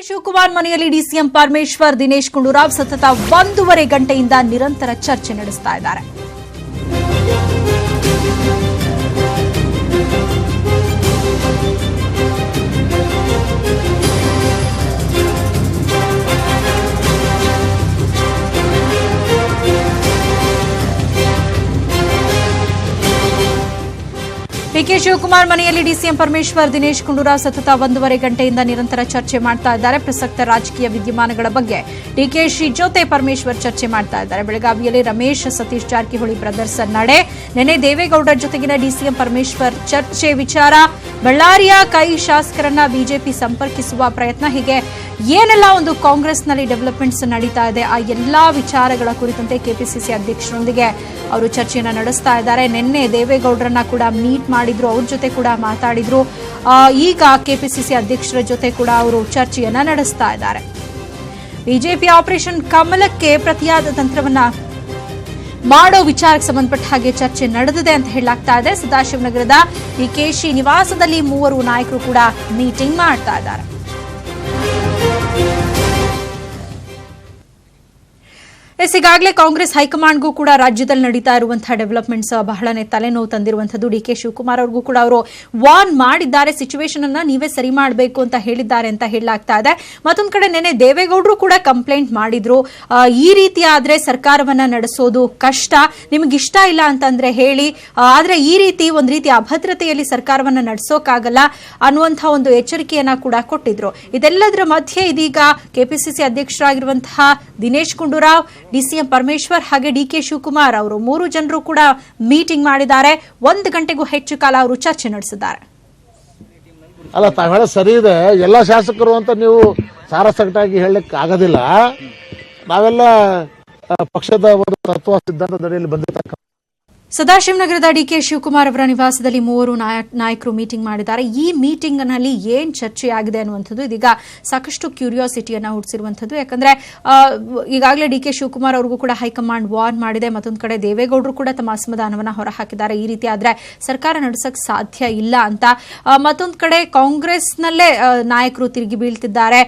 ಶಿವಕುಮಾರ್ ಮನೆಯಲ್ಲಿ ಡಿಸಿಎಂ ಪರಮೇಶ್ವರ್, ದಿನೇಶ್ ಗುಂಡೂರಾವ್ ಸತತ 1.5 ಗಂಟೆಯಿಂದ ನಿರಂತರ ಚರ್ಚೆ ನಡೆಸ್ತಾ ಇದ್ದಾರೆ. ಡಿಕೆ ಶಿವಕುಮಾರ್ ಮನೆಯಲ್ಲಿ ಡಿಸಿಎಂ ಪರಮೇಶ್ವರ್, ದಿನೇಶ್ ಗುಂಡೂರಾವ್ ಸತತ 1.5 ಗಂಟೆಯಿಂದ ನಿರಂತರ ಚರ್ಚೆ ಮಾಡ್ತಾ ಇದ್ದಾರೆ. ಪ್ರಸಕ್ತ ರಾಜಕೀಯ ವಿದ್ಯಮಾನಗಳ ಬಗ್ಗೆ ಡಿಕೆಶಿ ಜೊತೆ ಪರಮೇಶ್ವರ್ ಚರ್ಚೆ ಮಾಡ್ತಾ ಇದ್ದಾರೆ. ಬೆಳಗಾವಿಯಲ್ಲಿ ರಮೇಶ್ ಸತೀಶ್ ಜಾರಕಿಹೊಳಿ ಬ್ರದರ್ಸ್ ನಡೆ, ನಿನ್ನೆ ದೇವೇಗೌಡರ ಜೊತೆಗಿನ ಡಿಸಿಎಂ ಪರಮೇಶ್ವರ್ ಚರ್ಚೆ ವಿಚಾರ, ಬಳ್ಳಾರಿಯ ಕೈ ಶಾಸಕರನ್ನ ಬಿಜೆಪಿ ಸಂಪರ್ಕಿಸುವ ಪ್ರಯತ್ನ, ಹೀಗೆ ಏನೆಲ್ಲ ಒಂದು ಕಾಂಗ್ರೆಸ್ನಲ್ಲಿ ಡೆವಲಪ್ಮೆಂಟ್ಸ್ ನಡೀತಾ ಇದೆ ಆ ಎಲ್ಲಾ ವಿಚಾರಗಳ ಕುರಿತಂತೆ ಕೆಪಿಸಿಸಿ ಅಧ್ಯಕ್ಷರೊಂದಿಗೆ ಅವರು ಚರ್ಚೆಯನ್ನು ನಡೆಸ್ತಾ ಇದ್ದಾರೆ. ನಿನ್ನೆ ದೇವೇಗೌಡರನ್ನ ಕೂಡ ಮೀಟ್ ಮಾಡಿದ್ರು, ಅವ್ರ ಜೊತೆ ಕೂಡ ಮಾತಾಡಿದ್ರು. ಈಗ ಕೆಪಿಸಿಸಿ ಅಧ್ಯಕ್ಷರ ಜೊತೆ ಕೂಡ ಅವರು ಚರ್ಚೆಯನ್ನ ನಡೆಸ್ತಾ ಇದ್ದಾರೆ. ಬಿಜೆಪಿ ಆಪರೇಷನ್ ಕಮಲಕ್ಕೆ ಪ್ರತಿಯಾದ ತಂತ್ರವನ್ನ ಮಾಡೋ ವಿಚಾರಕ್ಕೆ ಸಂಬಂಧಪಟ್ಟ ಹಾಗೆ ಚರ್ಚೆ ನಡೆದಿದೆ ಅಂತ ಹೇಳಲಾಗ್ತಾ ಇದೆ. ಸದಾಶಿವನಗರದ ಡಿಕೆಶಿ ನಿವಾಸದಲ್ಲಿ ಮೂವರು ನಾಯಕರು ಕೂಡ ಮೀಟಿಂಗ್ ಮಾಡ್ತಾ ಇದ್ದಾರೆ. ಈಗಾಗಲೇ ಕಾಂಗ್ರೆಸ್ ಹೈಕಮಾಂಡ್ಗೂ ಕೂಡ ರಾಜ್ಯದಲ್ಲಿ ನಡೀತಾ ಇರುವಂತಹ ಡೆವಲಪ್ಮೆಂಟ್ಸ್ ಬಹಳನೇ ತಲೆನೋವು ತಂದಿರುವಂತದ್ದು. ಡಿಕೆ ಶಿವಕುಮಾರ್ ಅವ್ರಿಗೂ ಕೂಡ ಅವರು ವಾರ್ನ್ ಮಾಡಿದ್ದಾರೆ, ಸಿಚುವೇಶನ್ ಅನ್ನ ನೀವೇ ಸರಿ ಮಾಡಬೇಕು ಅಂತ ಹೇಳಿದ್ದಾರೆ ಅಂತ ಹೇಳಲಾಗ್ತಾ ಇದೆ. ಮತ್ತೊಂದು ಕಡೆ ನಿನ್ನೆ ದೇವೇಗೌಡರು ಕೂಡ ಕಂಪ್ಲೇಂಟ್ ಮಾಡಿದ್ರು, ಈ ರೀತಿ ಆದ್ರೆ ಸರ್ಕಾರವನ್ನ ನಡೆಸೋದು ಕಷ್ಟ, ನಿಮ್ಗೆ ಇಷ್ಟ ಇಲ್ಲ ಅಂತಂದ್ರೆ ಹೇಳಿ, ಆದ್ರೆ ಈ ರೀತಿ ಒಂದ್ ರೀತಿ ಅಭದ್ರತೆಯಲ್ಲಿ ಸರ್ಕಾರವನ್ನ ನಡೆಸೋಕ್ಕಾಗಲ್ಲ ಅನ್ನುವಂತಹ ಒಂದು ಎಚ್ಚರಿಕೆಯನ್ನ ಕೂಡ ಕೊಟ್ಟಿದ್ರು. ಇದೆಲ್ಲದರ ಮಧ್ಯೆ ಇದೀಗ ಕೆಪಿಸಿಸಿ ಅಧ್ಯಕ್ಷರಾಗಿರುವಂತಹ ದಿನೇಶ್ ಗುಂಡೂರಾವ್, ಡಿಸಿಎಂ ಪರಮೇಶ್ವರ್ ಹಾಗೆ ಡಿಕೆ ಶಿವಕುಮಾರ್ ಅವರು ಮೂರು ಜನರು ಕೂಡ ಮೀಟಿಂಗ್ ಮಾಡಿದ್ದಾರೆ. 1 ಗಂಟೆಗೂ ಹೆಚ್ಚು ಕಾಲ ಅವರು ಚರ್ಚೆ ನಡೆಸಿದ್ದಾರೆ. ಅಲ್ಲ, ತಾವು ಹೇಳ ಸರಿ ಇದೆ. ಎಲ್ಲ ಶಾಸಕರು ಅಂತ ನೀವು ಸಾರಸಗಟಾಗಿ ಹೇಳಲಿಕ್ಕೆ ಆಗೋದಿಲ್ಲ. ನಾವೆಲ್ಲ ಪಕ್ಷದ ಒಂದು ತತ್ವ ಸಿದ್ಧಾಂತದಡಿಯಲ್ಲಿ ಬಂದಿರತಕ್ಕ ಸದಾಶಿವನಗರದ ಡಿಕೆ ಶಿವಕುಮಾರ್ ಅವರ ನಿವಾಸದಲ್ಲಿ ಮೂವರು ನಾಯಕರು ಮೀಟಿಂಗ್ ಮಾಡಿದ್ದಾರೆ. ಈ ಮೀಟಿಂಗ್ ನಲ್ಲಿ ಏನ್ ಚರ್ಚೆಯಾಗಿದೆ ಅನ್ನುವಂಥದ್ದು ಇದೀಗ ಸಾಕಷ್ಟು ಕ್ಯೂರಿಯಾಸಿಟಿಯನ್ನ ಹುಟ್ಟಿಸಿರುವಂಥದ್ದು. ಯಾಕಂದ್ರೆ ಈಗಾಗಲೇ ಡಿಕೆ ಶಿವಕುಮಾರ್ ಅವ್ರಿಗೂ ಕೂಡ ಹೈಕಮಾಂಡ್ ವಾರ್ನ್ ಮಾಡಿದೆ. ಮತ್ತೊಂದು ಕಡೆ ದೇವೇಗೌಡರು ಕೂಡ ತಮ್ಮ ಅಸಮಾಧಾನವನ್ನ ಹೊರಹಾಕಿದ್ದಾರೆ, ಈ ರೀತಿ ಆದ್ರೆ ಸರ್ಕಾರ ನಡೆಸಕ್ ಸಾಧ್ಯ ಇಲ್ಲ ಅಂತ. ಮತ್ತೊಂದು ಕಡೆ ಕಾಂಗ್ರೆಸ್ನಲ್ಲೇ ನಾಯಕರು ತಿರುಗಿ ಬೀಳ್ತಿದ್ದಾರೆ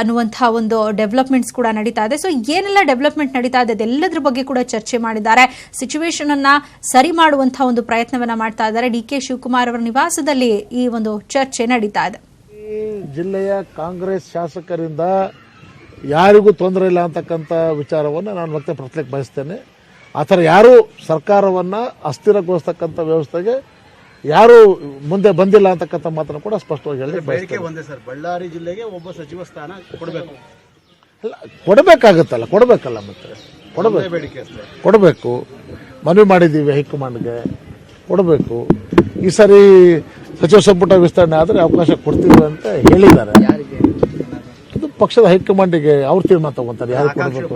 ಅನ್ನುವಂತಹ ಒಂದು ಡೆವಲಪ್ಮೆಂಟ್ಸ್ ಕೂಡ ನಡೀತಾ ಇದೆ. ಸೊ ಏನೆಲ್ಲ ಡೆವಲಪ್ಮೆಂಟ್ ನಡೀತಾ ಇದೆ ಅದೆಲ್ಲದ್ರ ಬಗ್ಗೆ ಕೂಡ ಚರ್ಚೆ ಮಾಡಿದ್ದಾರೆ. ಸಿಚುವೇಶನ್ ಅನ್ನ ಸರಿ ಮಾಡುವಂತಹ ಒಂದು ಪ್ರಯತ್ನವನ್ನ ಮಾಡ್ತಾ ಇದ್ದಾರೆ. ಡಿಕೆ ಶಿವಕುಮಾರ್ ಅವರ ನಿವಾಸದಲ್ಲಿ ಈ ಒಂದು ಚರ್ಚೆ ನಡೀತಾ ಇದೆ. ಜಿಲ್ಲೆಯ ಕಾಂಗ್ರೆಸ್ ಶಾಸಕರಿಂದ ಯಾರಿಗೂ ತೊಂದರೆ ಇಲ್ಲ ಅಂತಕ್ಕಂಥ ವಿಚಾರವನ್ನು ನಾನು ವ್ಯಕ್ತಪಡಿಸಲಿಕ್ಕೆ ಬಯಸ್ತೇನೆ. ಆ ಥರ ಯಾರು ಸರ್ಕಾರವನ್ನ ಅಸ್ಥಿರಗೊಳಿಸ್ತಕ್ಕಂಥ ವ್ಯವಸ್ಥೆಗೆ ಯಾರು ಮುಂದೆ ಬಂದಿಲ್ಲ ಅಂತಕ್ಕಂಥ ಮಾತನ್ನು ಕೂಡ ಸ್ಪಷ್ಟವಾಗಿ ಹೇಳಿ ಬಳ್ಳಾರಿ ಜಿಲ್ಲೆಗೆ ಒಬ್ಬ ಸಚಿವ ಸ್ಥಾನ ಕೊಡಬೇಕಾಗುತ್ತಲ್ಲ, ಕೊಡಬೇಕಲ್ಲ, ಮತ್ತೆ ಕೊಡಬೇಕು. ಮನವಿ ಮಾಡಿದ್ದೀವಿ ಹೈಕಮಾಂಡ್ಗೆ, ಕೊಡಬೇಕು. ಈ ಸರಿ ಸಚಿವ ಸಂಪುಟ ವಿಸ್ತರಣೆ ಆದರೆ ಅವಕಾಶ ಕೊಡ್ತೀವಿ ಅಂತ ಹೇಳಿದ್ದಾರೆ. ಇದು ಪಕ್ಷದ ಹೈಕಮಾಂಡಿಗೆ ಅವ್ರು ತೀರ್ಮಾನ ತಗೊಂತಾರೆ ಯಾರು ಕೊಡಬೇಕು.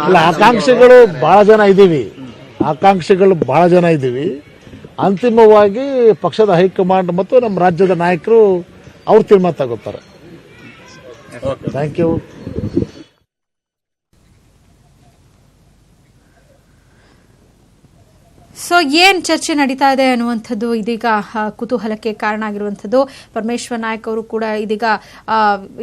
ಅಲ್ಲ, ಆಕಾಂಕ್ಷಿಗಳು ಬಹಳ ಜನ ಇದ್ದೀವಿ. ಅಂತಿಮವಾಗಿ ಪಕ್ಷದ ಹೈಕಮಾಂಡ್ ಮತ್ತು ನಮ್ಮ ರಾಜ್ಯದ ನಾಯಕರು ಅವ್ರು ತೀರ್ಮಾನ ತಗೋತಾರೆ. Thank you. ಸೊ ಏನ್ ಚರ್ಚೆ ನಡೀತಾ ಇದೆ ಅನ್ನುವಂಥದ್ದು ಇದೀಗ ಕುತೂಹಲಕ್ಕೆ ಕಾರಣ ಆಗಿರುವಂಥದ್ದು. ಪರಮೇಶ್ವರ್ ನಾಯಕ್ ಅವರು ಕೂಡ ಇದೀಗ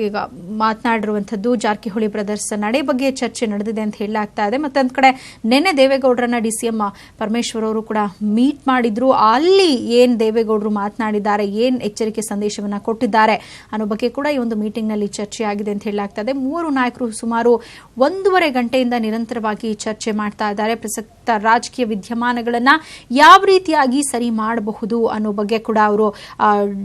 ಈಗ ಮಾತನಾಡಿರುವಂಥದ್ದು. ಜಾರಕಿಹೊಳಿ ಬ್ರದರ್ಸ್ ನಡೆ ಬಗ್ಗೆ ಚರ್ಚೆ ನಡೆದಿದೆ ಅಂತ ಹೇಳಲಾಗ್ತಾ ಇದೆ. ಮತ್ತೊಂದು ಕಡೆ ನಿನ್ನೆ ದೇವೇಗೌಡರನ್ನ ಡಿಸಿಎಂ ಪರಮೇಶ್ವರ್ ಅವರು ಕೂಡ ಮೀಟ್ ಮಾಡಿದ್ರು. ಅಲ್ಲಿ ಏನ್ ದೇವೇಗೌಡರು ಮಾತನಾಡಿದ್ದಾರೆ, ಏನ್ ಎಚ್ಚರಿಕೆ ಸಂದೇಶವನ್ನ ಕೊಟ್ಟಿದ್ದಾರೆ ಅನ್ನೋ ಬಗ್ಗೆ ಕೂಡ ಈ ಒಂದು ಮೀಟಿಂಗ್ ನಲ್ಲಿ ಚರ್ಚೆ ಆಗಿದೆ ಅಂತ ಹೇಳಲಾಗ್ತಾ ಇದೆ. ಮೂವರು ನಾಯಕರು ಸುಮಾರು 1.5 ಗಂಟೆಯಿಂದ ನಿರಂತರವಾಗಿ ಚರ್ಚೆ ಮಾಡ್ತಾ ಇದ್ದಾರೆ. ಪ್ರಸಕ್ತ ರಾಜಕೀಯ ವಿದ್ಯಮಾನಗಳನ್ನ ಯಾವ ರೀತಿಯಾಗಿ ಸರಿ ಮಾಡಬಹುದು ಅನ್ನೋ ಬಗ್ಗೆ ಕೂಡ ಅವರು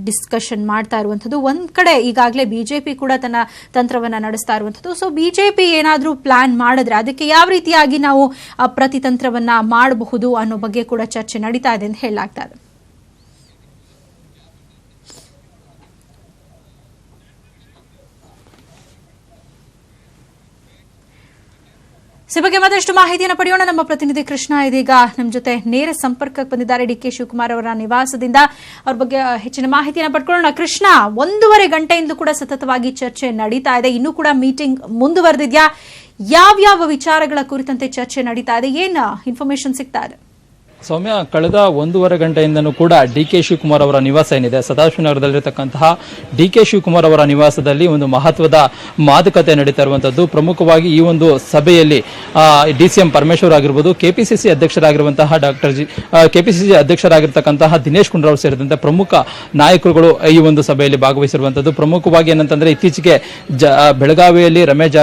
ಡಿಸ್ಕಷನ್ ಮಾಡ್ತಾ ಇರುವಂತದ್ದು. ಒಂದ್ ಕಡೆ ಈಗಾಗಲೇ ಬಿಜೆಪಿ ಕೂಡ ತನ್ನ ತಂತ್ರವನ್ನ ನಡೆಸ್ತಾ ಇರುವಂತದ್ದು. ಸೊ ಬಿಜೆಪಿ ಏನಾದ್ರೂ ಪ್ಲಾನ್ ಮಾಡಿದ್ರೆ ಅದಕ್ಕೆ ಯಾವ ರೀತಿಯಾಗಿ ನಾವು ಪ್ರತಿತಂತ್ರವನ್ನ ಮಾಡಬಹುದು ಅನ್ನೋ ಬಗ್ಗೆ ಕೂಡ ಚರ್ಚೆ ನಡೀತಾ ಇದೆ ಅಂತ ಹೇಳಲಾಗ್ತಾ ಇದೆ. ಈ ಬಗ್ಗೆ ಮತ್ತಷ್ಟು ಮಾಹಿತಿಯನ್ನು ಪಡೆಯೋಣ. ನಮ್ಮ ಪ್ರತಿನಿಧಿ ಕೃಷ್ಣ ಇದೀಗ ನಮ್ಮ ಜೊತೆ ನೇರ ಸಂಪರ್ಕಕ್ಕೆ ಬಂದಿದ್ದಾರೆ ಡಿಕೆ ಶಿವಕುಮಾರ್ ಅವರ ನಿವಾಸದಿಂದ. ಅವ್ರ ಬಗ್ಗೆ ಹೆಚ್ಚಿನ ಮಾಹಿತಿಯನ್ನು ಪಡ್ಕೊಳ್ಳೋಣ. ಕೃಷ್ಣ, 1.5 ಗಂಟೆಯಿಂದ ಕೂಡ ಸತತವಾಗಿ ಚರ್ಚೆ ನಡೀತಾ ಇದೆ, ಇನ್ನೂ ಕೂಡ ಮೀಟಿಂಗ್ ಮುಂದುವರೆದಿದ್ಯಾ? ಯಾವ್ಯಾವ ವಿಚಾರಗಳ ಕುರಿತಂತೆ ಚರ್ಚೆ ನಡೀತಾ ಇದೆ, ಏನ್ ಇನ್ಫಾರ್ಮೇಶನ್ ಸಿಗ್ತಾ ಇದೆ? ಸೌಮ್ಯ, ಕಳೆದ 1.5 ಗಂಟೆಯಿಂದನೂ ಕೂಡ ಡಿ.ಕೆ. ಶಿವಕುಮಾರ್ ಅವರ ನಿವಾಸ ಏನಿದೆ ಸದಾಶಿವನಗರದಲ್ಲಿರತಕ್ಕಂತಹ ಡಿ.ಕೆ. ಶಿವಕುಮಾರ್ ಅವರ ನಿವಾಸದಲ್ಲಿ ಒಂದು ಮಹತ್ವದ ಮಾತುಕತೆ ನಡೀತಾ ಇರುವಂತದ್ದು. ಪ್ರಮುಖವಾಗಿ ಈ ಒಂದು ಸಭೆಯಲ್ಲಿ ಡಿಸಿಎಂ ಪರಮೇಶ್ವರ್ ಆಗಿರ್ಬೋದು, ಕೆಪಿಸಿಸಿ ಅಧ್ಯಕ್ಷರಾಗಿರುವಂತಹ ಕೆಪಿಸಿಸಿ ಅಧ್ಯಕ್ಷರಾಗಿರ್ತಕ್ಕಂತಹ ದಿನೇಶ್ ಗುಂಡೂರಾವ್ ಸೇರಿದಂತೆ ಪ್ರಮುಖ ನಾಯಕರುಗಳು ಈ ಒಂದು ಸಭೆಯಲ್ಲಿ ಭಾಗವಹಿಸಿರುವಂತದ್ದು. ಪ್ರಮುಖವಾಗಿ ಏನಂತಂದ್ರೆ ಇತ್ತೀಚೆಗೆ ಬೆಳಗಾವಿಯಲ್ಲಿ ರಮೇಶ್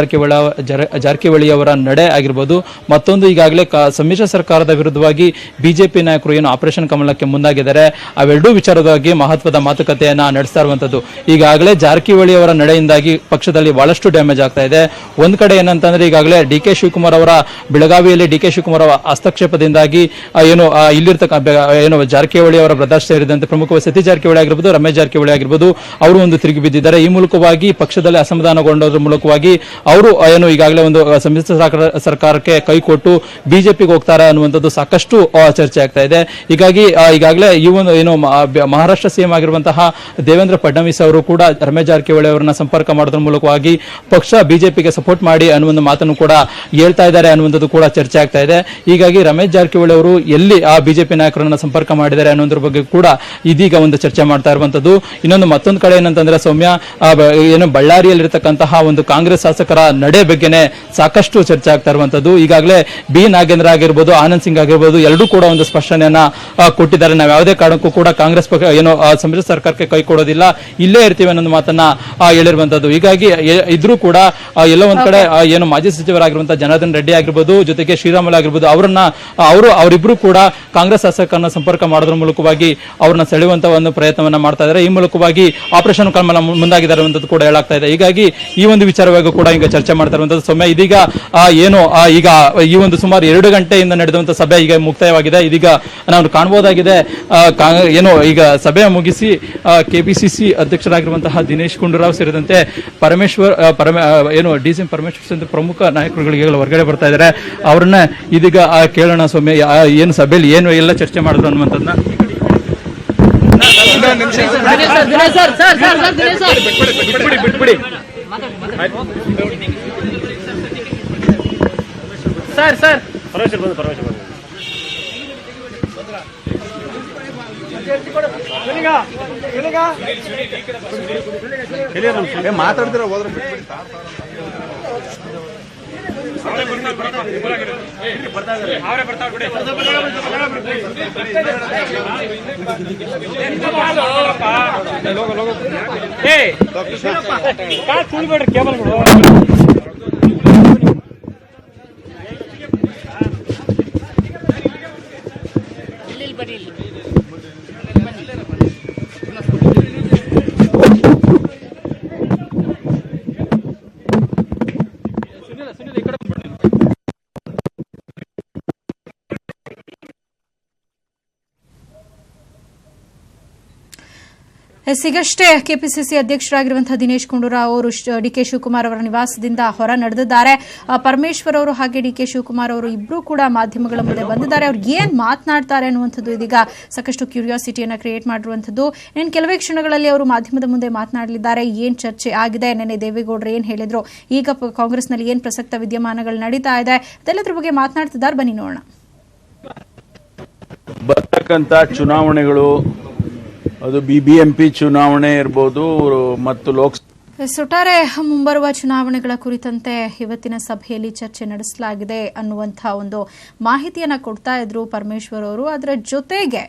ಜಾರಕಿಹೊಳಿ ಅವರ ನಡೆ ಆಗಿರ್ಬೋದು, ಮತ್ತೊಂದು ಈಗಾಗಲೇ ಸಮ್ಮಿಶ್ರ ಸರ್ಕಾರದ ವಿರುದ್ಧವಾಗಿ ಬಿಜೆಪಿ ನಾಯಕರು ಏನು ಆಪರೇಷನ್ ಕಮಲಕ್ಕೆ ಮುಂದಾಗಿದ್ದಾರೆ, ಅವೆರಡೂ ವಿಚಾರವಾಗಿ ಮಹತ್ವದ ಮಾತುಕತೆಯನ್ನ ನಡೆಸ್ತಾ ಇರುವಂತದ್ದು. ಈಗಾಗಲೇ ಜಾರಕಿಹೊಳಿ ಅವರ ನಡೆಯಿಂದಾಗಿ ಪಕ್ಷದಲ್ಲಿ ಬಹಳಷ್ಟು ಡ್ಯಾಮೇಜ್ ಆಗ್ತಾ ಇದೆ. ಒಂದ್ ಕಡೆ ಏನಂತಂದ್ರೆ ಈಗಾಗಲೇ ಡಿ.ಕೆ. ಶಿವಕುಮಾರ್ ಅವರ ಬೆಳಗಾವಿಯಲ್ಲಿ ಡಿ.ಕೆ. ಶಿವಕುಮಾರ್ ಅವರ ಹಸ್ತಕ್ಷೇಪದಿಂದಾಗಿ ಏನು ಜಾರಕಿಹೊಳಿ ಅವರ ಬ್ರದರ್ಸ್ ಸೇರಿದಂತೆ ಪ್ರಮುಖವಾಗಿ ಸತೀಶ್ ಜಾರಕಿಹೊಳಿ ಆಗಿರ್ಬೋದು, ರಮೇಶ್ ಜಾರಕಿಹೊಳಿ ಆಗಿರ್ಬೋದು, ಅವರು ಒಂದು ತಿರುಗಿ ಬಿದ್ದಿದ್ದಾರೆ. ಈ ಮೂಲಕವಾಗಿ ಪಕ್ಷದಲ್ಲಿ ಅಸಮಾಧಾನಗೊಂಡೋದ್ರ ಮೂಲಕವಾಗಿ ಅವರು ಈಗಾಗಲೇ ಒಂದು ಸಮ್ಮಿಶ್ರ ಸರ್ಕಾರಕ್ಕೆ ಕೈ ಕೊಟ್ಟು ಬಿಜೆಪಿಗೆ ಹೋಗ್ತಾರೆ ಅನ್ನುವಂಥದ್ದು ಸಾಕಷ್ಟು ಚರ್ಚೆ ಆಗ್ತಾ ಇದೆ. ಹೀಗಾಗಿ ಈಗಾಗಲೇ ಈ ಒಂದು ಮಹಾರಾಷ್ಟ್ರ ಸಿಎಂ ಆಗಿರುವಂತಹ ದೇವೇಂದ್ರ ಫಡ್ನವೀಸ್ ಅವರು ಕೂಡ ರಮೇಶ್ ಜಾರಕಿಹೊಳಿ ಅವರನ್ನ ಸಂಪರ್ಕ ಮಾಡೋದ್ರ ಮೂಲಕವಾಗಿ ಪಕ್ಷ ಬಿಜೆಪಿಗೆ ಸಪೋರ್ಟ್ ಮಾಡಿ ಅನ್ನುವ ಮಾತನ್ನು ಕೂಡ ಹೇಳ್ತಾ ಇದ್ದಾರೆ ಅನ್ನುವಂಥದ್ದು ಕೂಡ ಚರ್ಚೆ ಆಗ್ತಾ ಇದೆ. ಹೀಗಾಗಿ ರಮೇಶ್ ಜಾರಕಿಹೊಳಿ ಅವರು ಎಲ್ಲಿ ಆ ಬಿಜೆಪಿ ನಾಯಕರನ್ನ ಸಂಪರ್ಕ ಮಾಡಿದ್ದಾರೆ ಅನ್ನೋದ್ರ ಬಗ್ಗೆ ಕೂಡ ಇದೀಗ ಒಂದು ಚರ್ಚೆ ಮಾಡ್ತಾ ಇರುವಂತದ್ದು. ಮತ್ತೊಂದು ಕಡೆ ಏನಂತಂದ್ರೆ ಸೌಮ್ಯ, ಬಳ್ಳಾರಿಯಲ್ಲಿರ್ತಕ್ಕಂತಹ ಒಂದು ಕಾಂಗ್ರೆಸ್ ಶಾಸಕರ ನಡೆ ಬಗ್ಗೆನೆ ಸಾಕಷ್ಟು ಚರ್ಚೆ ಆಗ್ತಾ ಇರುವಂತದ್ದು. ಈಗಾಗಲೇ ಬಿ ನಾಗೇಂದ್ರ ಆಗಿರ್ಬೋದು, ಆನಂದ್ ಸಿಂಗ್ ಆಗಿರ್ಬೋದು, ಎರಡೂ ಕೂಡ ಒಂದು ಸ್ಪಷ್ಟನೆಯನ್ನ ಕೊಟ್ಟಿದ್ದಾರೆ. ನಾವು ಯಾವುದೇ ಕಾರಣಕ್ಕೂ ಕೂಡ ಕಾಂಗ್ರೆಸ್ ಪಕ್ಷ ಸಮ್ಮಿಶ್ರ ಸರ್ಕಾರಕ್ಕೆ ಕೈ ಕೊಡೋದಿಲ್ಲ, ಇಲ್ಲೇ ಇರ್ತೀವಿ ಅನ್ನೋ ಮಾತನ್ನ ಹೇಳಿರುವಂತದ್ದು. ಹೀಗಾಗಿ ಇದ್ರೂ ಕೂಡ ಎಲ್ಲೋ ಒಂದ್ ಕಡೆ ಮಾಜಿ ಸಚಿವರಾಗಿರುವಂತಹ ಜನಾರ್ದನ್ ರೆಡ್ಡಿ ಆಗಿರ್ಬೋದು, ಜೊತೆಗೆ ಶ್ರೀರಾಮುಲು ಆಗಿರ್ಬೋದು, ಅವರಿಬ್ರು ಕೂಡ ಕಾಂಗ್ರೆಸ್ ಶಾಸಕರನ್ನ ಸಂಪರ್ಕ ಮಾಡೋದ್ರ ಮೂಲಕವಾಗಿ ಅವ್ರನ್ನ ಸೆಳೆಯುವಂತ ಒಂದು ಪ್ರಯತ್ನವನ್ನ ಮಾಡ್ತಾ ಇದ್ದಾರೆ. ಈ ಮೂಲಕವಾಗಿ ಆಪರೇಷನ್ ಕಮಲ ಮುಂದಾಗಿದ್ದಾರೆ ಅನ್ನೋದು ಕೂಡ ಹೇಳಾಗ್ತಾ ಇದೆ. ಹೀಗಾಗಿ ಈ ಒಂದು ವಿಚಾರವಾಗಿ ಕೂಡ ಈಗ ಚರ್ಚೆ ಮಾಡ್ತಾ ಇರುವಂತದ್ದು. ಸೌಮ್ಯ, ಇದೀಗ ಈಗ ಈ ಒಂದು ಸುಮಾರು 2 ಗಂಟೆಯಿಂದ ನಡೆದಂತ ಸಭೆ ಈಗ ಮುಕ್ತಾಯವಾಗಿದೆ. ಇದೀಗ ನಾವು ಕಾಣಬಹುದಾಗಿದೆ ಈಗ ಸಭೆ ಮುಗಿಸಿ ಕೆಪಿಸಿಸಿ ಅಧ್ಯಕ್ಷರಾಗಿರುವಂತಹ ದಿನೇಶ್ ಗುಂಡೂರಾವ್ ಸೇರಿದಂತೆ ಡಿಸಿಎಂ ಪರಮೇಶ್ವರ್ ಸೇರಿದಂತೆ ಪ್ರಮುಖ ನಾಯಕರುಗಳಿಗೆ ಹೊರಗಡೆ ಬರ್ತಾ ಇದ್ದಾರೆ. ಅವ್ರನ್ನ ಇದೀಗ ಕೇಳೋಣ ಸೌಮ್ಯ, ಏನು ಸಭೆಯಲ್ಲಿ ಏನು ಎಲ್ಲ ಚರ್ಚೆ ಮಾಡಿದ್ರು ಅನ್ನುವಂಥದ್ದನ್ನ. ಮಾತಾಡ್ತೀರ ಹೋದ್ರೆ ಈಗಷ್ಟೇ ಕೆಪಿಸಿಸಿ ಅಧ್ಯಕ್ಷರಾಗಿರುವಂತಹ ದಿನೇಶ್ ಗುಂಡೂರಾವ್ ಅವರು ಡಿಕೆ ಶಿವಕುಮಾರ್ ಅವರ ನಿವಾಸದಿಂದ ಹೊರ ನಡೆದಿದ್ದಾರೆ. ಪರಮೇಶ್ವರ್ ಅವರು ಹಾಗೆ ಡಿಕೆ ಶಿವಕುಮಾರ್ ಅವರು ಇಬ್ಬರೂ ಕೂಡ ಮಾಧ್ಯಮಗಳ ಮುಂದೆ ಬಂದಿದ್ದಾರೆ. ಅವ್ರು ಏನ್ ಮಾತನಾಡ್ತಾರೆ ಅನ್ನುವಂಥದ್ದು ಇದೀಗ ಸಾಕಷ್ಟು ಕ್ಯೂರಿಯಾಸಿಟಿಯನ್ನ ಕ್ರಿಯೇಟ್ ಮಾಡಿರುವಂಥದ್ದು. ಇನ್ನು ಕೆಲವೇ ಕ್ಷಣಗಳಲ್ಲಿ ಅವರು ಮಾಧ್ಯಮದ ಮುಂದೆ ಮಾತನಾಡಲಿದ್ದಾರೆ. ಏನ್ ಚರ್ಚೆ ಆಗಿದೆ, ನೆನ್ನೆ ದೇವೇಗೌಡರು ಏನ್ ಹೇಳಿದ್ರು, ಈಗ ಕಾಂಗ್ರೆಸ್ನಲ್ಲಿ ಏನ್ ಪ್ರಸಕ್ತ ವಿದ್ಯಮಾನಗಳು ನಡೀತಾ ಇದೆ, ಅದೆಲ್ಲದ್ರ ಬಗ್ಗೆ ಮಾತನಾಡ್ತಿದ್ದಾರೆ. ಬನ್ನಿ ನೋಡೋಣ. ಬರ್ತಕ್ಕಂಥ ಚುನಾವಣೆಗಳು, ಅದು ಬಿಬಿಎಂಪಿ ಚುನಾವಣೆ ಇರ್ಬೋದು ಮತ್ತು ಲೋಕಸಭಾ ಒಟ್ಟಾರೆ ಮುಂಬರುವ ಚುನಾವಣೆಗಳ ಕುರಿತಂತೆ ಇವತ್ತಿನ ಸಭೆಯಲ್ಲಿ ಚರ್ಚೆ ನಡೆಸಲಾಗಿದೆ ಅನ್ನುವಂತಹ ಒಂದು ಮಾಹಿತಿಯನ್ನ ಕೊಡ್ತಾ ಇದ್ರು ಪರಮೇಶ್ವರ್ ಅವರು. ಅದರ ಜೊತೆಗೆ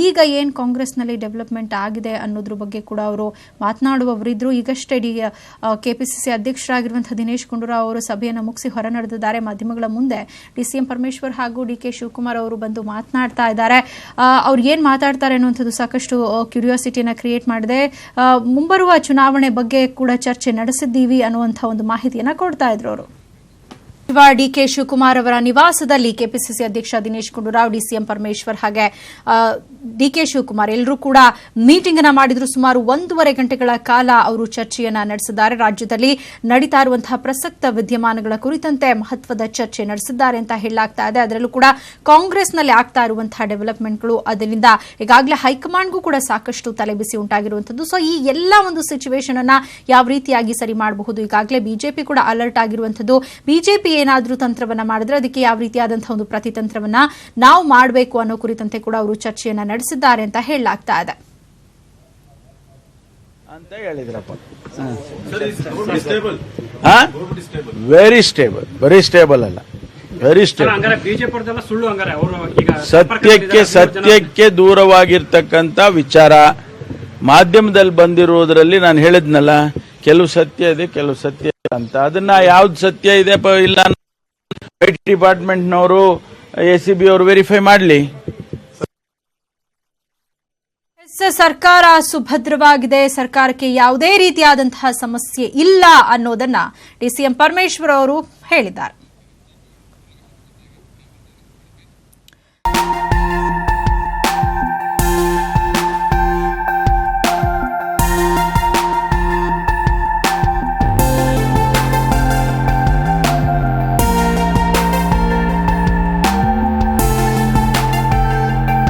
ಈಗ ಏನ್ ಕಾಂಗ್ರೆಸ್ನಲ್ಲಿ ಡೆವಲಪ್ಮೆಂಟ್ ಆಗಿದೆ ಅನ್ನೋದ್ರ ಬಗ್ಗೆ ಕೂಡ ಅವರು ಮಾತನಾಡುವವರಿದ್ರು. ಈಗಷ್ಟೇ ಕೆಪಿಸಿಸಿ ಅಧ್ಯಕ್ಷರಾಗಿರುವಂತಹ ದಿನೇಶ್ ಗುಂಡೂರಾವ್ ಅವರು ಸಭೆಯನ್ನು ಮುಗಿಸಿ ಹೊರ ನಡೆದಿದ್ದಾರೆ. ಮಾಧ್ಯಮಗಳ ಮುಂದೆ ಡಿಸಿಎಂ ಪರಮೇಶ್ವರ್ ಹಾಗೂ ಡಿಕೆ ಶಿವಕುಮಾರ್ ಅವರು ಬಂದು ಮಾತನಾಡ್ತಾ ಇದ್ದಾರೆ. ಅವ್ರು ಏನ್ ಮಾತಾಡ್ತಾರೆ ಅನ್ನುವಂಥದ್ದು ಸಾಕಷ್ಟು ಕ್ಯೂರಿಯಾಸಿಟಿಯನ್ನ ಕ್ರಿಯೇಟ್ ಮಾಡಿದೆ. ಮುಂಬರುವ ಚುನಾವಣೆ ಬಗ್ಗೆ ಕೂಡ ಚರ್ಚೆ ನಡೆಸಿದ್ದೀವಿ ಅನ್ನುವಂತಹ ಒಂದು ಮಾಹಿತಿಯನ್ನ ಕೊಡ್ತಾ ಇದ್ರು ಅವರು. ಡಿಕೆ ಶಿವಕುಮಾರ್ ಅವರ ನಿವಾಸದಲ್ಲಿ ಕೆಪಿಸಿಸಿ ಅಧ್ಯಕ್ಷ ದಿನೇಶ್ ಗುಂಡೂರಾವ್, ಡಿಸಿಎಂ ಪರಮೇಶ್ವರ್ ಹಾಗೆ ಡಿಕೆ ಶಿವಕುಮಾರ್ ಎಲ್ಲರೂ ಕೂಡ ಮೀಟಿಂಗ್ ಅನ್ನ ಮಾಡಿದ್ರು. ಸುಮಾರು 1.5 ಗಂಟೆಗಳ ಕಾಲ ಅವರು ಚರ್ಚೆಯನ್ನ ನಡೆಸಿದ್ದಾರೆ. ರಾಜ್ಯದಲ್ಲಿ ನಡೀತಾ ಇರುವಂತಹ ಪ್ರಸಕ್ತ ವಿದ್ಯಮಾನಗಳ ಕುರಿತಂತೆ ಮಹತ್ವದ ಚರ್ಚೆ ನಡೆಸಿದ್ದಾರೆ ಅಂತ ಹೇಳಲಾಗ್ತಾ ಇದೆ. ಅದರಲ್ಲೂ ಕೂಡ ಕಾಂಗ್ರೆಸ್ನಲ್ಲಿ ಆಗ್ತಾ ಇರುವಂತಹ ಡೆವಲಪ್ಮೆಂಟ್ಗಳು, ಅದರಿಂದ ಈಗಾಗಲೇ ಹೈಕಮಾಂಡ್ಗೂ ಕೂಡ ಸಾಕಷ್ಟು ತಲೆಬಿಸಿ ಉಂಟಾಗಿರುವಂತದ್ದು. ಸೊ ಈ ಎಲ್ಲ ಒಂದು ಸಿಚುವೇಶನ್ ಅನ್ನ ಯಾವ ರೀತಿಯಾಗಿ ಸರಿ ಮಾಡಬಹುದು, ಈಗಾಗಲೇ ಬಿಜೆಪಿ ಕೂಡ ಅಲರ್ಟ್ ಆಗಿರುವಂತದ್ದು. ಬಿಜೆಪಿ ಏನಾದರೂ ತಂತ್ರವನ್ನ ಮಾಡಿದ್ರೆ ಅದಕ್ಕೆ ಯಾವ ರೀತಿಯಾದಂತಹ ಒಂದು ಪ್ರತಿತಂತ್ರವನ್ನ ನಾವು ಮಾಡಬೇಕು ಅನ್ನೋ ಕುರಿತಂತೆ ಕೂಡ ಅವರು ಚರ್ಚೆಯನ್ನ ನಡೆಸಿದ್ದಾರೆ ಅಂತ ಹೇಳಲಾಗ್ತಾ ಇದೆ ಅಂತ ಹೇಳಿದ್ರಪ್ಪ. ವೆರಿ ಸ್ಟೇಬಲ್, ವೆರಿ ಸ್ಟೇಬಲ್ ಅಲ್ಲ, ವೆರಿ ಸ್ಟೇಬಲ್. ಸತ್ಯಕ್ಕೆ ದೂರವಾಗಿರ್ತಕ್ಕಂಥ ವಿಚಾರ ಮಾಧ್ಯಮದಲ್ಲಿ ಬಂದಿರುವುದರಲ್ಲಿ ನಾನು ಹೇಳಿದ್ನಲ್ಲ, ಕೆಲವು ಸತ್ಯ ಇದೆ, ಕೆಲವು ಸತ್ಯ ಅಂತ. ಅದನ್ನ ಯಾವ್ದು ಸತ್ಯ ಇದೆ ಇಲ್ಲ ಐಟಿ ಡಿಪಾರ್ಟ್ಮೆಂಟ್ನವರು, ACB ಅವರು ವೆರಿಫೈ ಮಾಡಲಿ. ಸರ್ಕಾರ ಸುಭದ್ರವಾಗಿದೆ, ಸರ್ಕಾರಕ್ಕೆ ಯಾವುದೇ ರೀತಿಯಾದಂತಹ ಸಮಸ್ಯೆ ಇಲ್ಲ ಅನ್ನೋದನ್ನ ಡಿಸಿಎಂ ಪರಮೇಶ್ವರ್ ಅವರು ಹೇಳಿದ್ದಾರೆ.